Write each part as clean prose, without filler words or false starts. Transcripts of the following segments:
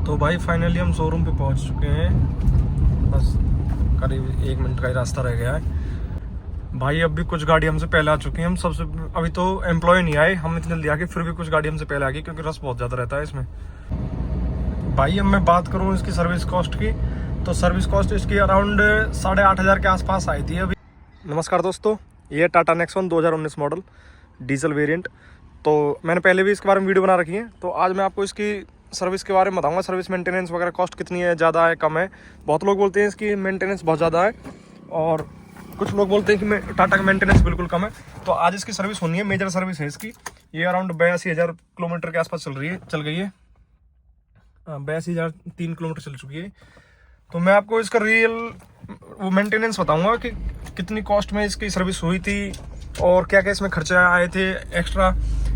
तो भाई फाइनली हम शोरूम पे पहुंच चुके हैं। बस करीब 1 मिनट का ही रास्ता रह गया है। भाई अब भी कुछ गाड़ी हमसे पहले आ चुकी हैं। हम सबसे अभी तो एम्प्लॉय नहीं आए, हम इतनी जल्दी आ गए, फिर भी कुछ गाड़ी हमसे पहले आ गई क्योंकि रश बहुत ज़्यादा रहता है इसमें। भाई अब मैं बात करूँ इसकी सर्विस कॉस्ट की, तो सर्विस कॉस्ट इसकी अराउंड 8,500 के आसपास आई थी अभी। नमस्कार दोस्तों, ये Tata Nexon 2019 model diesel variant. तो मैंने पहले भी इसके बारे में वीडियो बना रखी है, तो आज मैं आपको इसकी सर्विस के बारे में बताऊंगा। सर्विस मेंटेनेंस वगैरह कॉस्ट कितनी है, ज़्यादा है कम है। बहुत लोग बोलते हैं इसकी मेंटेनेंस बहुत ज़्यादा है और कुछ लोग बोलते हैं कि टाटा का मेंटेनेंस बिल्कुल कम है। तो आज इसकी सर्विस होनी है, मेजर सर्विस है इसकी। ये अराउंड 82,000 किलोमीटर के आसपास चल गई है। 82,003 किलोमीटर चल चुकी है। तो मैं आपको इसका रियल वो मेंटेनेंस बताऊंगा कि कितनी कॉस्ट में इसकी सर्विस हुई थी और क्या क्या इसमें खर्चे आए थे एक्स्ट्रा,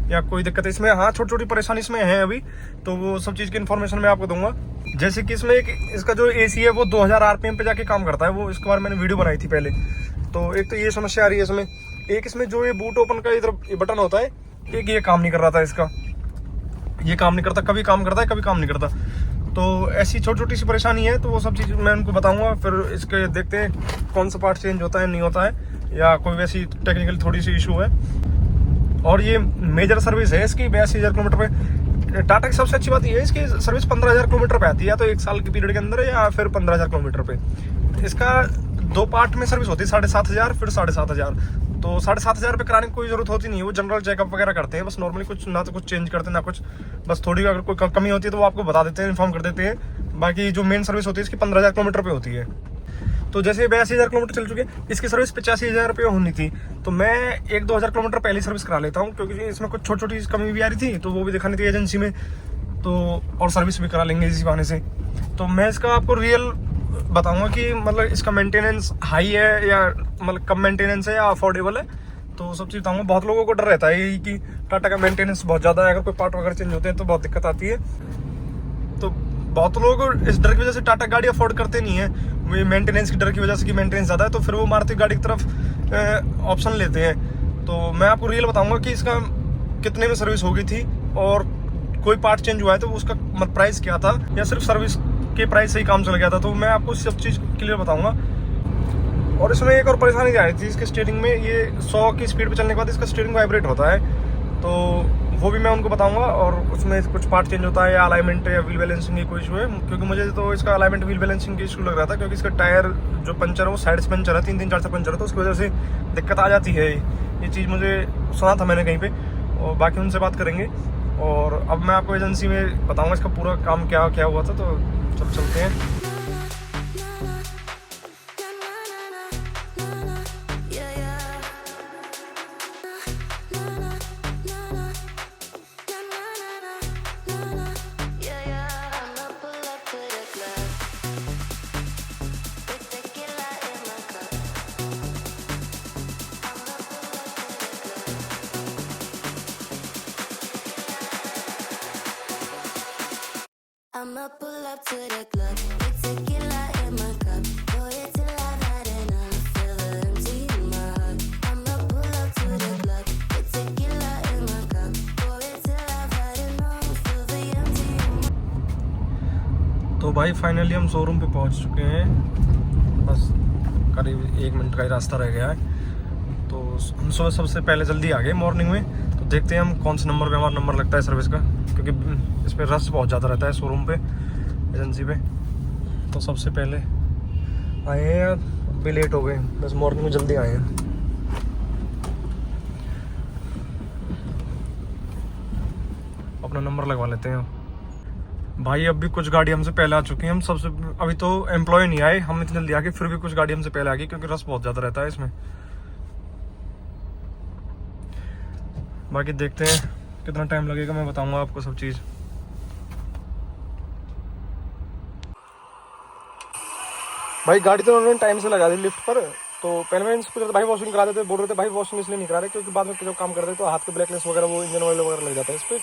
या कोई दिक्कत है इसमें। हाँ, छोटी छोटी परेशानी इसमें है अभी, तो वो सब चीज़ की इन्फॉर्मेशन मैं आपको दूंगा। जैसे कि इसमें इसका जो एसी है वो 2000 RPM पे जाके काम करता है। वो इसके बारे में मैंने वीडियो बनाई थी पहले। तो एक तो ये समस्या आ रही है इसमें। एक इसमें जो ये बूट ओपन का इधर बटन होता है, एक ये काम नहीं कर रहा था इसका, ये काम नहीं करता। कभी काम करता है, कभी काम नहीं करता। तो ऐसी छोटी छोटी सी परेशानी है, तो वो सब चीज़ मैं उनको बताऊंगा। फिर इसके देखते हैं कौन सा पार्ट चेंज होता है, नहीं होता है, या कोई वैसी टेक्निकल थोड़ी सी इशू है। और ये मेजर सर्विस है इसकी 82,000 किलोमीटर पे। टाटा की सबसे अच्छी बात ये है, इसकी सर्विस 15,000 किलोमीटर पे आती है, या तो 1 साल के पीरियड के अंदर, या फिर 15,000 किलोमीटर पे। इसका 2 पार्ट में सर्विस होती है, 7,500 फिर 7,500। तो 7,500 पे कराने की कोई जरूरत होती नहीं है। वो जनरल चेकअप वगैरह करते हैं बस नॉर्मली, कुछ ना तो कुछ चेंज करते हैं ना कुछ। बस थोड़ी अगर कोई कमी होती है तो वो आपको बता देते हैं, इन्फॉर्म कर देते हैं। बाकी जो मेन सर्विस होती है इसकी 15,000 किलोमीटर पे होती है। तो जैसे 82,000 किलोमीटर चल चुके हैं, इसकी सर्विस 85,000 रुपये होनी थी। तो मैं 1-2 हज़ार किलोमीटर पहले सर्विस करा लेता हूँ, क्योंकि इसमें कुछ छोटी छोटी कमी भी आ रही थी, तो वो भी दिखानी थी एजेंसी में। तो और सर्विस भी करा लेंगे इसी बहाने से। तो मैं इसका आपको रियल बताऊंगा कि मतलब इसका मेंटेनेंस हाई है या मतलब कम मेंटेनेंस है या अफोर्डेबल है। तो सब चीज़ बताऊंगा। बहुत लोगों को डर रहता है कि टाटा का मेंटेनेंस बहुत ज़्यादा है, अगर कोई पार्ट वगैरह चेंज होते हैं तो बहुत दिक्कत आती है। तो बहुत लोग इस डर की वजह से टाटा गाड़ी अफोर्ड करते नहीं है, वो मेंटेनेंस की डर की वजह से कि मेंटेनेंस ज़्यादा है, तो फिर वो मारुति गाड़ी की तरफ ऑप्शन लेते हैं। तो मैं आपको रियल बताऊंगा कि इसका कितने में सर्विस हो गई थी, और कोई पार्ट चेंज हुआ है तो उसका प्राइस क्या था, या सिर्फ सर्विस के प्राइस से ही काम चल गया था। तो मैं आपको सब चीज़ क्लियर बताऊंगा। और इसमें एक और परेशानी आ रही थी इसके स्टीयरिंग में। ये 100 की स्पीड पे चलने के बाद इसका स्टीयरिंग वाइब्रेट होता है, तो वो भी मैं उनको बताऊंगा। और उसमें कुछ पार्ट चेंज होता है, या अलाइनमेंट या व्हील बैलेंसिंग की कोई इशू है, क्योंकि मुझे तो इसका अलाइनमेंट व्हील बैलेंसिंग की इशू लग रहा था, क्योंकि इसका टायर जो पंचर है वो साइड से पंचर है, 3-3 4 पंचर है, तो उसकी वजह से दिक्कत आ जाती है। ये चीज़ मुझे सुना था मैंने कहीं पे, और बाकी उनसे बात करेंगे। और अब मैं आपको एजेंसी में बताऊँगा इसका पूरा काम क्या क्या हुआ था। तो चलते हैं। I'ma pull up to the club, with tequila in my cup, pour it till I've had enough, feel the empty in my heart. I'ma pull up to the club, with tequila in my cup, pour it till I've had enough, feel the empty in my... तो भाई finally हम showroom पे पहुंच चुके हैं। बस करीब 1 minute का ही रास्ता रह गया है। तो हम सुबह सबसे पहले जल्दी आ गए मॉर्निंग में। तो देखते हैं हम कौन से नंबर पे हमारा नंबर लगता है सर्विस का, क्योंकि इस पर रश बहुत ज़्यादा रहता है शोरूम पे, एजेंसी पे। तो सबसे पहले आए हैं, अभी लेट हो गए, बस मॉर्निंग में जल्दी आए हैं। अपना नंबर लगवा लेते हैं भाई। अब भी कुछ गाड़ी हमसे पहले आ चुकी हैं। हम सबसे अभी तो एम्प्लॉय नहीं आए, हम इतनी जल्दी आ गए, फिर भी कुछ गाड़ी हमसे पहले आ गई, क्योंकि रश बहुत ज़्यादा रहता है इसमें। बाकी देखते हैं कितना टाइम लगेगा, मैं बताऊंगा आपको सब चीज़। भाई गाड़ी तो उन्होंने टाइम से लगा दी लिफ्ट पर। तो पहले मैं इनको भाई वॉशिंग करा देते, बोल रहे थे भाई वॉशिंग इसलिए नहीं करा रहे क्योंकि बाद में जब काम करते तो हाथ के ब्रेकलेस वगैरह वो इंजन ऑयल वगैरह लग जाता है इस पर।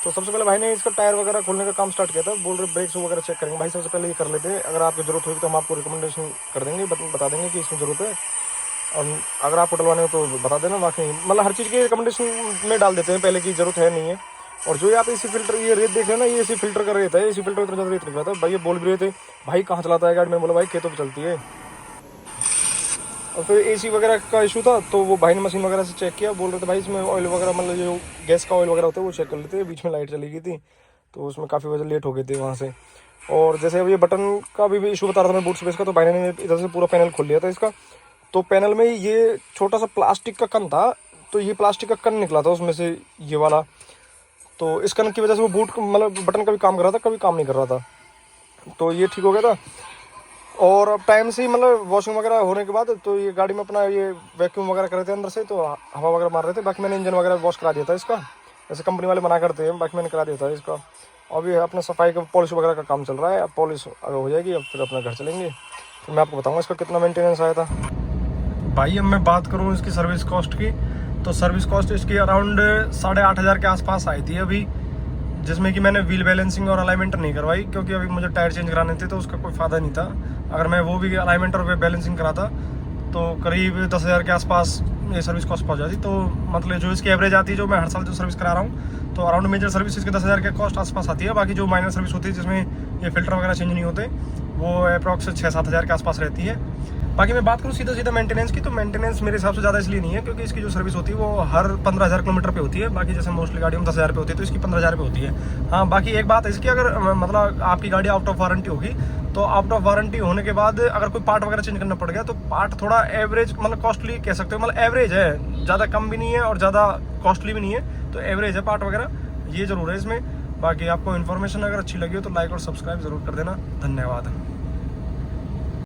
तो सबसे पहले भाई ने इसका टायर वगैरह खोलने का काम स्टार्ट किया था। बोल रहे ब्रेक्स वगैरह चेक करेंगे। भाई सबसे पहले ये कर लेते हैं, अगर आपको जरूरत होगी तो हम आपको रिकमेंडेशन कर देंगे, बता देंगे कि इसमें ज़रूरत है। और अगर आपको डलवाने हो तो बता देना। बाकी मतलब हर चीज़ की रिकमेंडेशन में डाल देते हैं पहले की ज़रूरत है नहीं है, और जो ये आप एसी फिल्टर ये रेत देख रहे हैं ना, ये एसी फिल्टर का रेत है। एसी फिल्टर इतना ज़्यादा रेत निकला था भाई। ये बोल भी रहे थे भाई कहाँ चलाता है गाड़ी। मैंने बोला भाई खेतों पर चलती है। और फिर एसी वगैरह का इशू था तो वो भाई ने मशीन वगैरह से चेक किया, बोल रहे थे भाई इसमें ऑयल वगैरह मतलब जो गैस का ऑयल वगैरह होता है वो चेक कर लेते हैं। बीच में लाइट चली गई थी तो उसमें काफ़ी वजह लेट हो गए थे वहाँ से। और जैसे अब ये बटन का भी इशू बता रहा था मैं बूट स्पेस का, तो भाई ने इधर से पूरा पैनल खोल लिया था इसका। तो पैनल में ये छोटा सा प्लास्टिक का कन था, तो ये प्लास्टिक का कन निकला था उसमें से ये वाला। तो इस कन की वजह से वो बूट मतलब बटन कभी काम कर रहा था कभी काम नहीं कर रहा था, तो ये ठीक हो गया था। और अब टाइम से ही मतलब वॉशिंग वगैरह होने के बाद तो ये गाड़ी में अपना ये वैक्यूम वगैरह कर रहे थे अंदर से, तो हवा वगैरह मार रहे थे। बाकी मैंने इंजन वगैरह वॉश करा दिया था इसका, जैसे कंपनी वाले मना करते हैं, बाकी मैंने करा दिया था इसका। अभी अपना सफाई का पॉलिश वगैरह का काम चल रहा है। अब पॉलिश अगर हो जाएगी अब फिर अपना घर चलेंगे, फिर मैं आपको बताऊँगा इसका कितना मेंटेनेंस आया था। भाई अब मैं बात करूँ इसकी सर्विस कॉस्ट की, तो सर्विस कॉस्ट इसकी अराउंड 8,500 के आसपास आई थी अभी, जिसमें कि मैंने व्हील बैलेंसिंग और अलाइनमेंट नहीं करवाई क्योंकि अभी मुझे टायर चेंज कराने थे तो उसका कोई फ़ायदा नहीं था। अगर मैं वो भी अलाइनमेंट और बैलेंसिंग कराता तो करीब 10,000 के आसपास ये सर्विस कॉस्ट पहुंच जाती। तो मतलब जो इसकी एवरेज आती है, जो मैं हर साल जो सर्विस करा रहा हूँ, तो अराउंड मेजर सर्विस इसके 10,000 के कॉस्ट आसपास आती है। बाकी जो माइनर सर्विस होती है जिसमें ये फिल्टर वगैरह चेंज नहीं होते, वो अप्रॉक्स 6-7 हज़ार के आसपास रहती है। बाकी मैं बात करूँ सीधा मेंटेनेंस की, तो मेंटेनेंस मेरे हिसाब से ज़्यादा इसलिए नहीं है क्योंकि इसकी जो सर्विस होती है वो हर 15,000 किलोमीटर पे होती है। बाकी जैसे मोस्टली गाड़ियों में 10,000 पे होती है, तो इसकी 15,000 पे होती है। हाँ, बाकी एक बात है इसकी, अगर मतलब आपकी गाड़ी आउट ऑफ वारंटी होगी तो आउट ऑफ वारंटी होने के बाद अगर कोई पार्ट वगैरह चेंज करना पड़ गया तो पार्ट थोड़ा एवरेज मतलब कॉस्टली कह सकते हो, मतलब एवरेज है, ज़्यादा कम भी नहीं है और ज़्यादा कॉस्टली भी नहीं है, तो एवरेज है पार्ट वगैरह, ये ज़रूर है इसमें। बाकी आपको इन्फॉर्मेशन अगर अच्छी लगी हो तो लाइक और सब्सक्राइब ज़रूर कर देना। धन्यवाद।